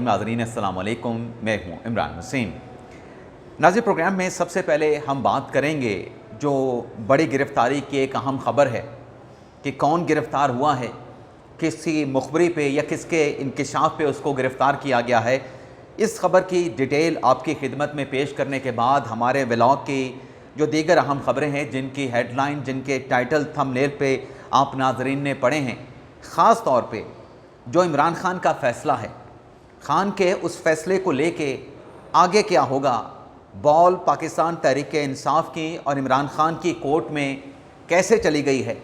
नाज़रीन अस्सलाम वालेकुम, मैं हूँ इमरान वसीम। नाज़रीन, प्रोग्राम में सबसे पहले हम बात करेंगे जो बड़ी गिरफ़्तारी की एक अहम ख़बर है कि कौन गिरफ़्तार हुआ है, किसी मुखबरी पे या किसके इंकिशाफ पे उसको गिरफ़्तार किया गया है। इस ख़बर की डिटेल आपकी खिदमत में पेश करने के बाद हमारे व्लॉग की जो दीगर अहम ख़बरें हैं, जिनकी हेडलाइन, जिनके टाइटल थंबनेल पे आप नाज़रीन ने पढ़े हैं, ख़ास तौर पे जो इमरान खान का फ़ैसला है, खान के उस फैसले को लेके आगे क्या होगा, बॉल पाकिस्तान तहरीक इंसाफ की और इमरान खान की कोर्ट में कैसे चली गई है,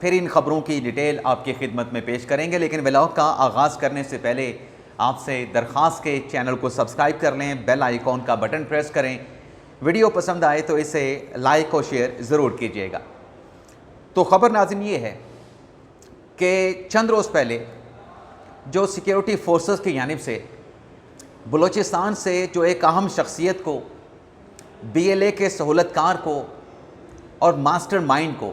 फिर इन ख़बरों की डिटेल आपकी खिदमत में पेश करेंगे। लेकिन व्लॉग का आगाज़ करने से पहले आपसे दरख्वास्त के चैनल को सब्सक्राइब कर लें, बेल आइकॉन का बटन प्रेस करें, वीडियो पसंद आए तो इसे लाइक और शेयर ज़रूर कीजिएगा। तो ख़बर नाज़रीन ये है कि चंद रोज़ पहले जो सिक्योरिटी फोर्सेस की जानिब से बलूचिस्तान से जो एक अहम शख्सियत को, BLA के सहूलतकार को और मास्टर माइंड को,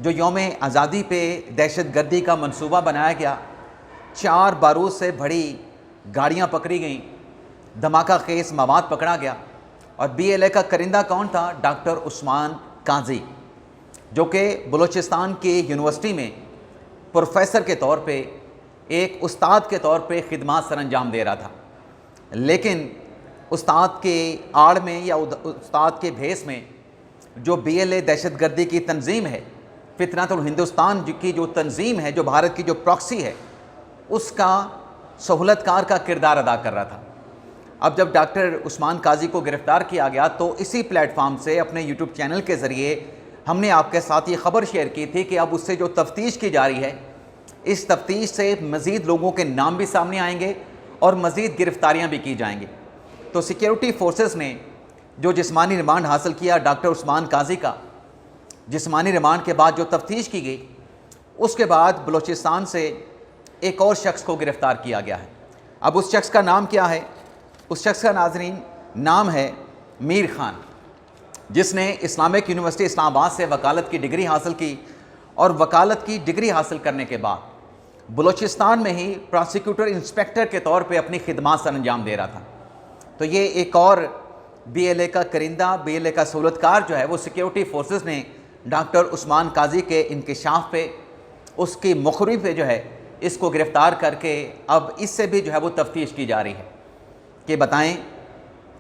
जो यौम आज़ादी पे दहशत गर्दी का मंसूबा बनाया गया, 4 बारूद से भरी गाड़ियाँ पकड़ी गईं, धमाका खेज़ मवाद पकड़ा गया। और BLA का करिंदा कौन था? डॉक्टर उस्मान काजी, जो कि बलूचिस्तान की यूनिवर्सिटी में प्रोफेसर के तौर पे, एक उस्ताद के तौर पे खिदमत सर अंजाम दे रहा था। लेकिन उस्ताद के आड़ में या उस्ताद के भेस में जो BLA दहशतगर्दी की तंजीम है, फितनतुल हिंदुस्तान की जो तंजीम है, जो भारत की जो प्रॉक्सी है, उसका सहूलतकार का किरदार अदा कर रहा था। अब जब डॉक्टर उस्मान काजी को गिरफ़्तार किया गया तो इसी प्लेटफॉर्म से अपने यूट्यूब चैनल के ज़रिए हमने आपके साथ ये ख़बर शेयर की थी कि अब उससे जो तफ्तीश की जा रही है, इस तफ्तीश से मज़ीद लोगों के नाम भी सामने आएंगे और मज़ीद गिरफ़्तारियाँ भी की जाएंगी। तो सिक्योरिटी फोर्सेस ने जो जिस्मानी रिमांड हासिल किया डॉक्टर उस्मान काजी का, जिस्मानी रिमांड के बाद जो तफ्तीश की गई, उसके बाद बलूचिस्तान से एक और शख्स को गिरफ़्तार किया गया है। अब उस शख्स का नाम क्या है? उस शख्स का नाज़रीन नाम है मीर खान, जिसने इस्लामिक यूनिवर्सिटी इस्लामाबाद से वकालत की डिग्री हासिल की और वकालत की डिग्री हासिल करने के बाद बलूचिस्तान में ही प्रोसिक्यूटर इंस्पेक्टर के तौर पे अपनी खिदमत सर अंजाम दे रहा था। तो ये एक और BLA का करिंदा, BLA का सहूलतकार जो है, वो सिक्योरिटी फोर्सेस ने डॉक्टर उस्मान काजी के इंकिशाफ पे, उसकी मुखबरी पे जो है, इसको गिरफ़्तार करके अब इससे भी जो है वो तफ्तीश की जा रही है कि बताएं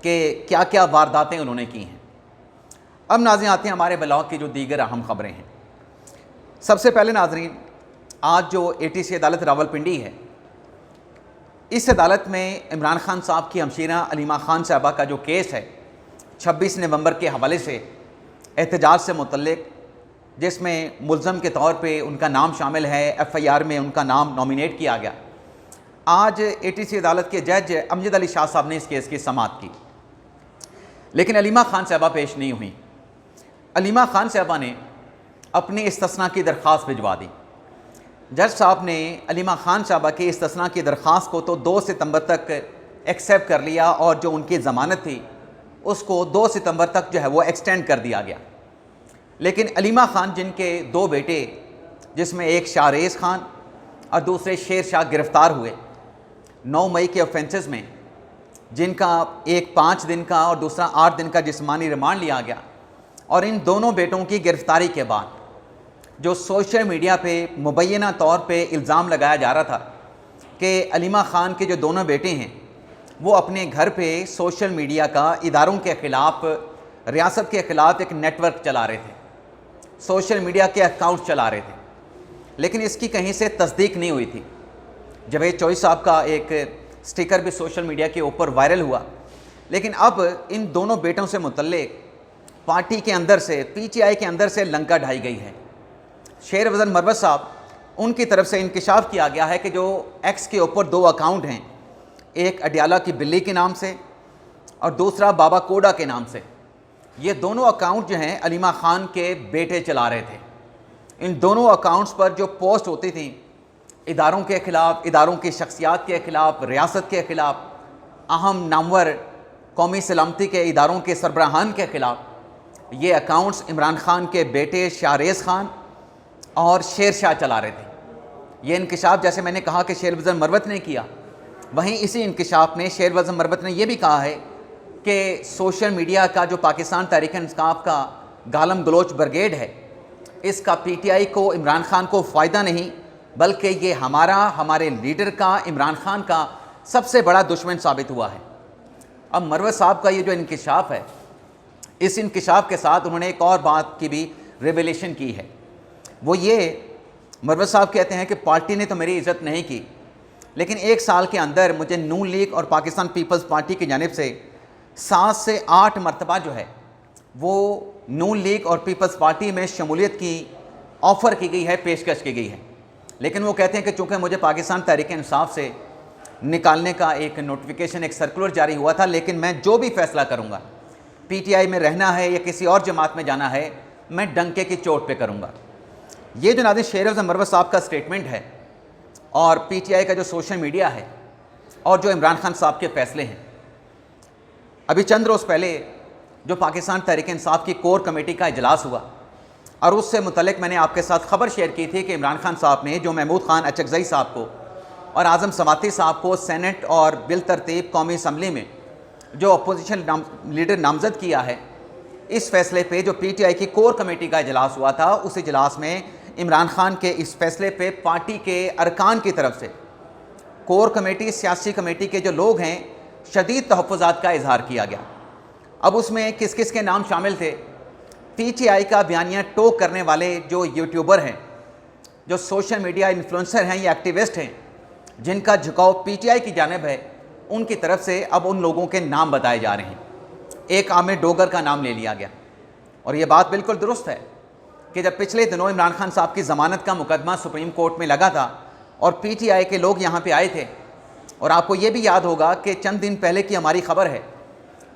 कि क्या क्या वारदातें उन्होंने की हैं। अब नाज़रीन आते हैं हमारे ब्लॉग की जो दीगर अहम ख़बरें हैं। सबसे पहले नाज़रीन, आज जो ATC अदालत रावलपिंडी है, इस अदालत में इमरान खान साहब की हमशीरा अलीमा खान साहबा का जो केस है 26 नवंबर के हवाले से एहतजाज से मुतल्लिक, जिसमें मुल्ज़म के तौर पे उनका नाम शामिल है, FIR में उनका नाम नॉमिनेट किया गया। आज ATC अदालत के जज अमजद अली शाह साहब ने इस केस की समाअत की, लेकिन अलीमा खान साहबा पेश नहीं हुई। अलीमा खान साहबा ने अपनी इस्तिस्ना की दरख्वास्त भिजवा दी। जज साहब ने अलीमा खान साहबा की इस्तिस्ना की दरख्वास्त को तो 2 सितंबर तक एक्सेप्ट कर लिया और जो उनकी ज़मानत थी उसको 2 सितंबर तक जो है वो एक्सटेंड कर दिया गया। लेकिन अलीमा खान, जिनके 2 बेटे, जिसमें एक शाहरेज़ खान और दूसरे शेर शाह, गिरफ़्तार हुए 9 मई के ऑफेंसेस में, जिनका एक 5 दिन का और दूसरा 8 दिन का जिस्मानी रिमांड लिया गया। और इन दोनों बेटों की गिरफ़्तारी के बाद जो सोशल मीडिया पे मुबैना तौर पे इल्ज़ाम लगाया जा रहा था कि अलीमा खान के जो दोनों बेटे हैं वो अपने घर पे सोशल मीडिया का इदारों के ख़िलाफ़, रियासत के ख़िलाफ़ एक नेटवर्क चला रहे थे, सोशल मीडिया के अकाउंट चला रहे थे, लेकिन इसकी कहीं से तस्दीक नहीं हुई थी। जवेद चौधरी साहब का एक स्टिकर भी सोशल मीडिया के ऊपर वायरल हुआ। लेकिन अब इन दोनों बेटों से मुतल्लिक पार्टी के अंदर से, PTI के अंदर से लंका ढाई गई है। शेर वज़न मरवत साहब, उनकी तरफ से इंकिशाफ किया गया है कि जो X के ऊपर 2 अकाउंट हैं, एक अडियाला की बिल्ली के नाम से और दूसरा बाबा कोडा के नाम से, ये दोनों अकाउंट जो हैं अलीमा खान के बेटे चला रहे थे। इन दोनों अकाउंट्स पर जो पोस्ट होती थी इदारों के ख़िलाफ़, इदारों की शख्सियात के ख़िलाफ़, रियासत के ख़िलाफ़, अहम नामवर कौमी सलामती के इदारों के सरबराहान के ख़िलाफ़, ये अकाउंट्स इमरान खान के बेटे शाहरेज़ खान और शेर शाह चला रहे थे। ये इंकिशाफ, जैसे मैंने कहा कि शेर वज़न मरवत ने किया, वहीं इसी इंकशाफ में शेर वज़म मरबत ने यह भी कहा है कि सोशल मीडिया का जो पाकिस्तान तहरीक इंसाफ का गालम गलोच ब्रिगेड है, इसका पीटीआई को, इमरान खान को फ़ायदा नहीं, बल्कि ये हमारे लीडर का, इमरान खान का सबसे बड़ा दुश्मन साबित हुआ है। अब मरवत साहब का ये जो इंकशाफ है, इस इंकशाफ के साथ उन्होंने एक और बात की भी रिवेलेशन की है। वो ये, मरवत साहब कहते हैं कि पार्टी ने तो मेरी इज़्ज़त नहीं की, लेकिन 1 साल के अंदर मुझे नून लीग और पाकिस्तान पीपल्स पार्टी की जानिब से 7 से 8 मरतबा जो है वो नून लीग और पीपल्स पार्टी में शमूलियत की ऑफ़र की गई है, पेशकश की गई है। लेकिन वो कहते हैं कि चूँकि मुझे पाकिस्तान तहरीक इंसाफ से निकालने का एक नोटिफिकेशन, एक सर्कुलर जारी हुआ था, लेकिन मैं जो भी फ़ैसला करूँगा, पीटीआई में रहना है या किसी और जमात में जाना है, मैं डंके की चोट पे करूँगा। ये जो नाज़रीन शेर वज़म मरवत साहब का स्टेटमेंट है और पीटीआई का जो सोशल मीडिया है और जो इमरान खान साहब के फ़ैसले हैं, अभी चंद रोज़ पहले जो पाकिस्तान तहरीक इंसाफ की कोर कमेटी का इजलास हुआ और उससे मुतल्लिक मैंने आपके साथ ख़बर शेयर की थी कि इमरान खान साहब ने जो महमूद खान अचकज़ई साहब को और आज़म समाती साहब को सेनेट और बिल तरतीब कौमी असम्बली में जो अपोजिशन लीडर नामज़द किया है, इस फ़ैसले पे जो पीटीआई की कोर कमेटी का इजलास हुआ था, उस इजलास में इमरान खान के इस फ़ैसले पे पार्टी के अरकान की तरफ से, कोर कमेटी, सियासी कमेटी के जो लोग हैं, शदीद तहफ़्फ़ुज़ात का इजहार किया गया। अब उसमें किस किस के नाम शामिल थे? पीटीआई का बयानिया टोक करने वाले जो यूट्यूबर हैं, जो सोशल मीडिया इन्फ्लुएंसर हैं या एक्टिविस्ट हैं, जिनका झुकाव पीटीआई की जानिब है, उनकी तरफ से अब उन लोगों के नाम बताए जा रहे हैं। एक आमिर डोगर का नाम ले लिया गया और ये बात बिल्कुल दुरुस्त है कि जब पिछले दिनों इमरान खान साहब की ज़मानत का मुकदमा सुप्रीम कोर्ट में लगा था और पीटीआई के लोग यहाँ पे आए थे, और आपको ये भी याद होगा कि चंद दिन पहले की हमारी खबर है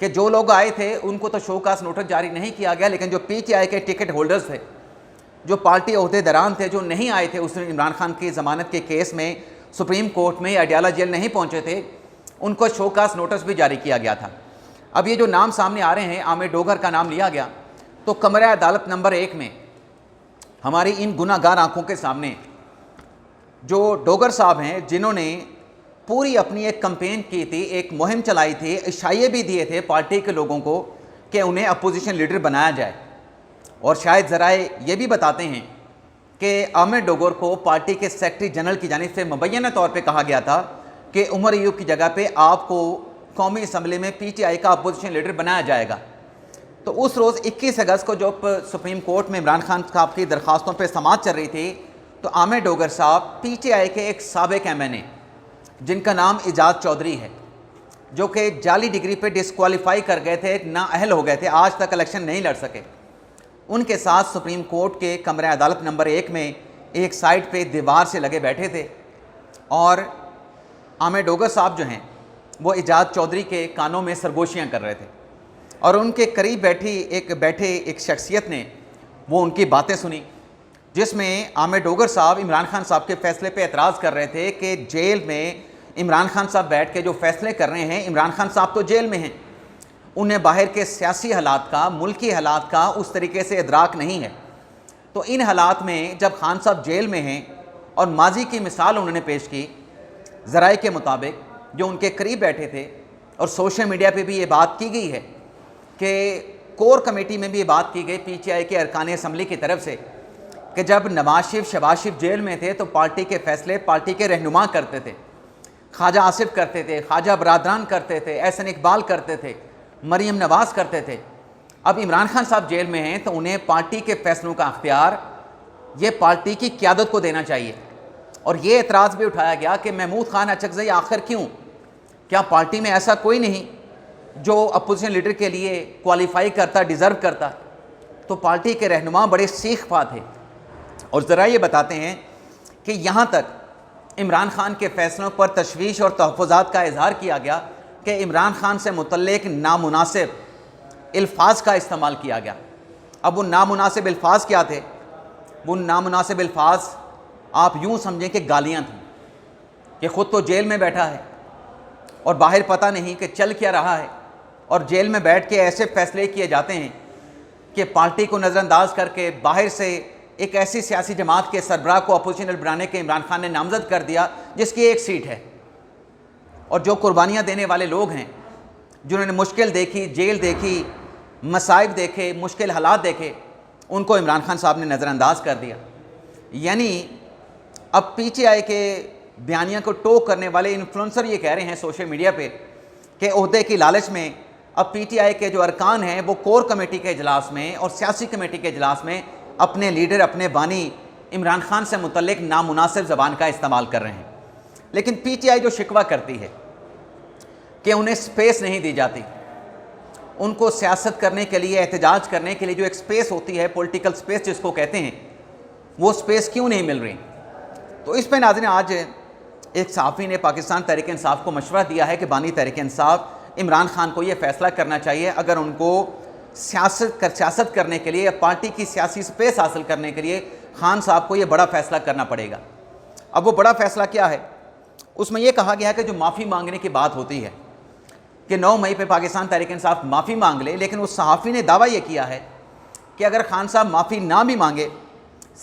कि जो लोग आए थे उनको तो शोकास नोटिस जारी नहीं किया गया, लेकिन जो पीटीआई के टिकट होल्डर्स थे, जो पार्टी ओहदेदारान थे, जो नहीं आए थे उस दिन इमरान खान की ज़मानत के केस में सुप्रीम कोर्ट में, अडयाला जेल नहीं पहुँचे थे, उनको शोकास नोटिस भी जारी किया गया था। अब ये जो नाम सामने आ रहे हैं, आमिर डोगर का नाम लिया गया, तो कमरा अदालत नंबर 1 में हमारी इन गुनाहगार आंखों के सामने जो डोगर साहब हैं, जिन्होंने पूरी अपनी एक कैंपेन की थी, एक मुहिम चलाई थी, इशारे भी दिए थे पार्टी के लोगों को कि उन्हें अपोजिशन लीडर बनाया जाए, और शायद ज़राए ये भी बताते हैं कि आमिर डोगर को पार्टी के सेक्रेटरी जनरल की जानिब से मुबैना तौर पे कहा गया था कि उमर अयूब की जगह पे आपको कौमी असम्बली में पीटीआई का अपोजिशन लीडर बनाया जाएगा। तो उस रोज़ 21 अगस्त को जब सुप्रीम कोर्ट में इमरान खान साहब की दरख्वास्तों पर समाअत चल रही थी, तो आमिर डोगर साहब पीटीआई के एक साबिक एमएनए जिनका नाम इजाज़ चौधरी है, जो कि जाली डिग्री पे डिस्क्वालीफाई कर गए थे, नाअहल हो गए थे, आज तक इलेक्शन नहीं लड़ सके, उनके साथ सुप्रीम कोर्ट के कमरे अदालत नंबर 1 में एक साइड पे दीवार से लगे बैठे थे, और आमिर डोगर साहब जो हैं वो इजाज़ चौधरी के कानों में सरगोशियाँ कर रहे थे, और उनके करीब बैठे एक शख्सियत ने वो उनकी बातें सुनी, जिसमें आमिर डोगर साहब इमरान खान साहब के फ़ैसले पे एतराज़ कर रहे थे कि जेल में इमरान खान साहब बैठ के जो फ़ैसले कर रहे हैं, इमरान खान साहब तो जेल में हैं, उन्हें बाहर के सियासी हालात का, मुल्की हालात का उस तरीके से इदराक नहीं है। तो इन हालात में जब खान साहब जेल में हैं, और माजी की मिसाल उन्होंने पेश की ज़राए के मुताबिक जो उनके करीब बैठे थे, और सोशल मीडिया पे भी ये बात की गई है कि कोर कमेटी में भी ये बात की गई पीटीआई के अरकान असम्बली की तरफ से कि जब नवाज शरीफ, शहबाज शरीफ जेल में थे तो पार्टी के फ़ैसले पार्टी के रहनुमा करते थे, ख्वाजा आसिफ करते थे, ख्वाजा बरादरान करते थे, एहसन इकबाल करते थे, मरीम नवाज़ करते थे। अब इमरान खान साहब जेल में हैं तो उन्हें पार्टी के फ़ैसलों का अख्तियार ये पार्टी की क़यादत को देना चाहिए। और ये एतराज़ भी उठाया गया कि महमूद खान अचकज़ई आखिर क्यों, क्या पार्टी में ऐसा कोई नहीं जो अपोजिशन लीडर के लिए क्वालिफाई करता, डिज़र्व करता? तो पार्टी के रहनुमा बड़े सीख पा थे, और ज़रा ये बताते हैं कि यहाँ तक इमरान खान के फ़ैसलों पर तशवीश और तहफ़्फ़ुज़ात का इजहार किया गया कि इमरान खान से मुतल्लिक़ नामुनासिब अल्फाज का इस्तेमाल किया गया। अब वो नामुनासिब अल्फाज क्या थे? वो नामुनासिब अल्फाज आप यूँ समझें कि गालियाँ थीं कि ख़ुद तो जेल में बैठा है और बाहर पता नहीं कि चल क्या रहा है, और जेल में बैठ के ऐसे फ़ैसले किए जाते हैं कि पार्टी को नज़रअंदाज करके बाहर से एक ऐसी सियासी जमात के सरबराह को अपोजिशन बनाने के इमरान खान ने नामज़द कर दिया जिसकी एक सीट है। اور جو قربانیاں دینے والے لوگ ہیں، جنہوں نے مشکل دیکھی، جیل دیکھی، مصائب دیکھے، مشکل حالات دیکھے، ان کو عمران خان صاحب نے نظر انداز کر دیا۔ یعنی اب پی ٹی آئی کے بیانیہ کو ٹوک کرنے والے انفلوئنسر یہ کہہ رہے ہیں سوشل میڈیا پہ کہ عہدے کی لالچ میں اب پی ٹی آئی کے جو ارکان ہیں وہ کور کمیٹی کے اجلاس میں اور سیاسی کمیٹی کے اجلاس میں اپنے لیڈر، اپنے بانی عمران خان سے متعلق نامناسب زبان کا استعمال کر رہے ہیں۔ لیکن پی ٹی آئی جو شکوہ کرتی ہے کہ انہیں سپیس نہیں دی جاتی، ان کو سیاست کرنے کے لیے، احتجاج کرنے کے لیے جو ایک سپیس ہوتی ہے، پولیٹیکل سپیس جس کو کہتے ہیں، وہ سپیس کیوں نہیں مل رہی؟ تو اس پہ ناظرین آج ایک صحافی نے پاکستان تحریک انصاف کو مشورہ دیا ہے کہ بانی تحریک انصاف عمران خان کو یہ فیصلہ کرنا چاہیے، اگر ان کو سیاست کرنے کے لیے، پارٹی کی سیاسی سپیس حاصل کرنے کے لیے خان صاحب کو یہ بڑا فیصلہ کرنا پڑے گا۔ اب وہ بڑا فیصلہ کیا ہے؟ اس میں یہ کہا گیا ہے کہ جو معافی مانگنے کی بات ہوتی ہے کہ 9 مئی پہ پاکستان تحریک انصاف معافی مانگ لے، لیکن اس صحافی نے دعویٰ یہ کیا ہے کہ اگر خان صاحب معافی نہ بھی مانگے،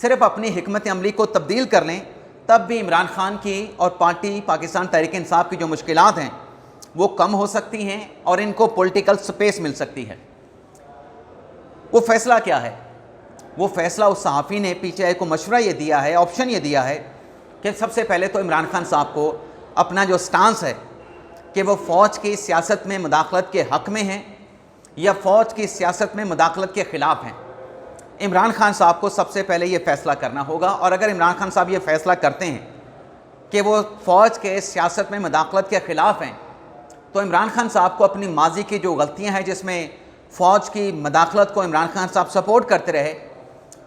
صرف اپنی حکمت عملی کو تبدیل کر لیں، تب بھی عمران خان کی اور پارٹی پاکستان تحریک انصاف کی جو مشکلات ہیں وہ کم ہو سکتی ہیں اور ان کو پولیٹیکل سپیس مل سکتی ہے۔ وہ فیصلہ کیا ہے؟ وہ فیصلہ اس صحافی نے پی ٹی آئی کو مشورہ یہ دیا ہے، آپشن یہ دیا ہے کہ سب سے پہلے تو عمران خان صاحب کو اپنا جو سٹانس ہے کہ وہ فوج کی سیاست میں مداخلت کے حق میں ہیں یا فوج کی سیاست میں مداخلت کے خلاف ہیں، عمران خان صاحب کو سب سے پہلے یہ فیصلہ کرنا ہوگا۔ اور اگر عمران خان صاحب یہ فیصلہ کرتے ہیں کہ وہ فوج کے سیاست میں مداخلت کے خلاف ہیں، تو عمران خان صاحب کو اپنی ماضی کی جو غلطیاں ہیں جس میں فوج کی مداخلت کو عمران خان صاحب سپورٹ کرتے رہے،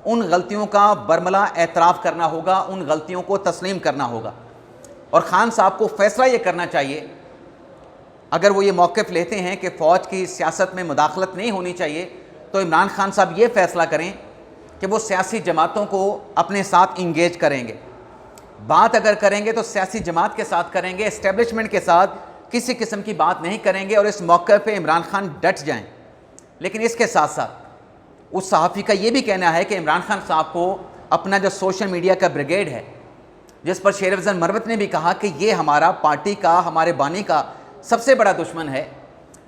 ان غلطیوں کا برملا اعتراف کرنا ہوگا، ان غلطیوں کو تسلیم کرنا ہوگا۔ اور خان صاحب کو فیصلہ یہ کرنا چاہیے، اگر وہ یہ موقف لیتے ہیں کہ فوج کی سیاست میں مداخلت نہیں ہونی چاہیے، تو عمران خان صاحب یہ فیصلہ کریں کہ وہ سیاسی جماعتوں کو اپنے ساتھ انگیج کریں گے۔ بات اگر کریں گے تو سیاسی جماعت کے ساتھ کریں گے، اسٹیبلشمنٹ کے ساتھ کسی قسم کی بات نہیں کریں گے، اور اس موقع پہ عمران خان ڈٹ جائیں۔ لیکن اس کے ساتھ ساتھ اس صحافی کا یہ بھی کہنا ہے کہ عمران خان صاحب کو اپنا جو سوشل میڈیا کا بریگیڈ ہے، جس پر شیر افضل مروت نے بھی کہا کہ یہ ہمارا پارٹی کا، ہمارے بانی کا سب سے بڑا دشمن ہے،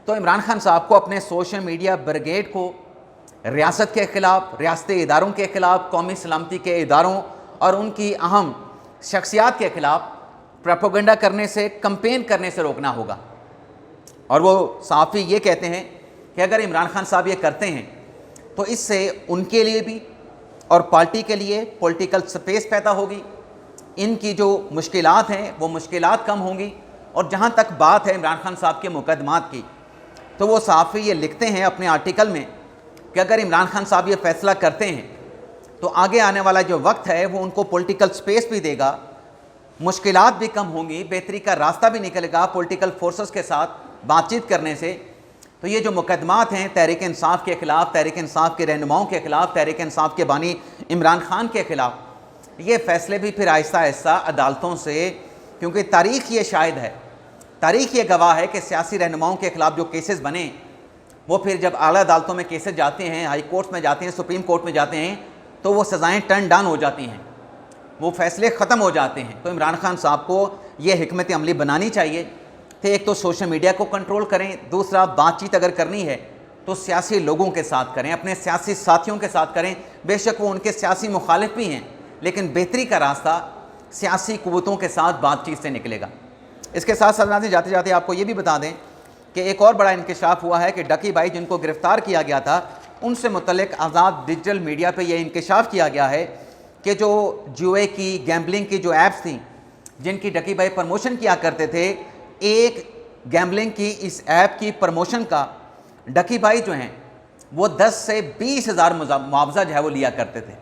تو عمران خان صاحب کو اپنے سوشل میڈیا بریگیڈ کو ریاست کے خلاف، ریاستی اداروں کے خلاف، قومی سلامتی کے اداروں اور ان کی اہم شخصیات کے خلاف پروپیگنڈا کرنے سے، کمپین کرنے سے روکنا ہوگا۔ اور وہ صحافی یہ کہتے ہیں کہ اگر عمران خان صاحب یہ کرتے ہیں تو اس سے ان کے لیے بھی اور پارٹی کے لیے پولیٹیکل سپیس پیدا ہوگی، ان کی جو مشکلات ہیں وہ مشکلات کم ہوں گی۔ اور جہاں تک بات ہے عمران خان صاحب کے مقدمات کی، تو وہ صحافی یہ لکھتے ہیں اپنے آرٹیکل میں کہ اگر عمران خان صاحب یہ فیصلہ کرتے ہیں تو آگے آنے والا جو وقت ہے وہ ان کو پولیٹیکل سپیس بھی دے گا، مشکلات بھی کم ہوں گی، بہتری کا راستہ بھی نکلے گا پولیٹیکل فورسز کے ساتھ بات چیت کرنے سے۔ تو یہ جو مقدمات ہیں تحریک انصاف کے خلاف، تحریک انصاف کے رہنماؤں کے خلاف، تحریک انصاف کے بانی عمران خان کے خلاف، یہ فیصلے بھی پھر آہستہ آہستہ عدالتوں سے، کیونکہ تاریخ یہ شاہد ہے، تاریخ یہ گواہ ہے کہ سیاسی رہنماؤں کے خلاف جو کیسز بنے، وہ پھر جب اعلیٰ عدالتوں میں کیسز جاتے ہیں، ہائی کورٹ میں جاتے ہیں، سپریم کورٹ میں جاتے ہیں، تو وہ سزائیں ٹرن ڈاؤن ہو جاتی ہیں، وہ فیصلے ختم ہو جاتے ہیں۔ تو عمران خان صاحب کو یہ حکمت عملی بنانی چاہیے کہ ایک تو سوشل میڈیا کو کنٹرول کریں، دوسرا بات چیت اگر کرنی ہے تو سیاسی لوگوں کے ساتھ کریں، اپنے سیاسی ساتھیوں کے ساتھ کریں، بے شک وہ ان کے سیاسی مخالف بھی ہیں، لیکن بہتری کا راستہ سیاسی قوتوں کے ساتھ بات چیت سے نکلے گا۔ اس کے ساتھ ساتھ ناظرین جاتے جاتے آپ کو یہ بھی بتا دیں کہ ایک اور بڑا انکشاف ہوا ہے کہ ڈکی بھائی جن کو گرفتار کیا گیا تھا، ان سے متعلق آزاد ڈیجیٹل میڈیا پہ یہ انکشاف کیا گیا ہے کہ جو جوئے کی، گیمبلنگ کی جو ایپس تھیں جن کی ڈکی بھائی پروموشن کیا کرتے تھے، ایک گیمبلنگ کی اس ایپ کی پروموشن کا ڈکی بھائی جو ہیں وہ 10 سے 20 ہزار معاوضہ جو ہے وہ لیا کرتے تھے۔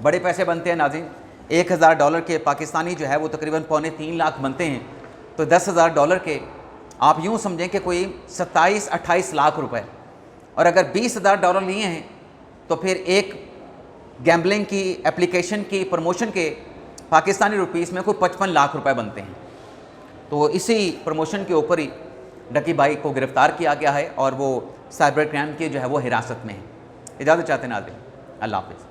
بڑے پیسے بنتے ہیں ناظرین، $1000 کے پاکستانی جو ہے وہ تقریباً 2.25 لاکھ بنتے ہیں، تو $10,000 کے آپ یوں سمجھیں کہ کوئی 27-28 لاکھ روپے، اور اگر $20,000 لیے ہیں تو پھر ایک گیمبلنگ کی اپلیکیشن کی پروموشن کے پاکستانی روپیز میں کوئی 55 لاکھ روپے بنتے ہیں۔ تو اسی پروموشن کے اوپر ہی ڈکی بھائی کو گرفتار کیا گیا ہے اور وہ سائبر کرائم کی جو ہے وہ حراست میں ہے۔ اجازت چاہتے ہیں ناظرین، اللہ حافظ۔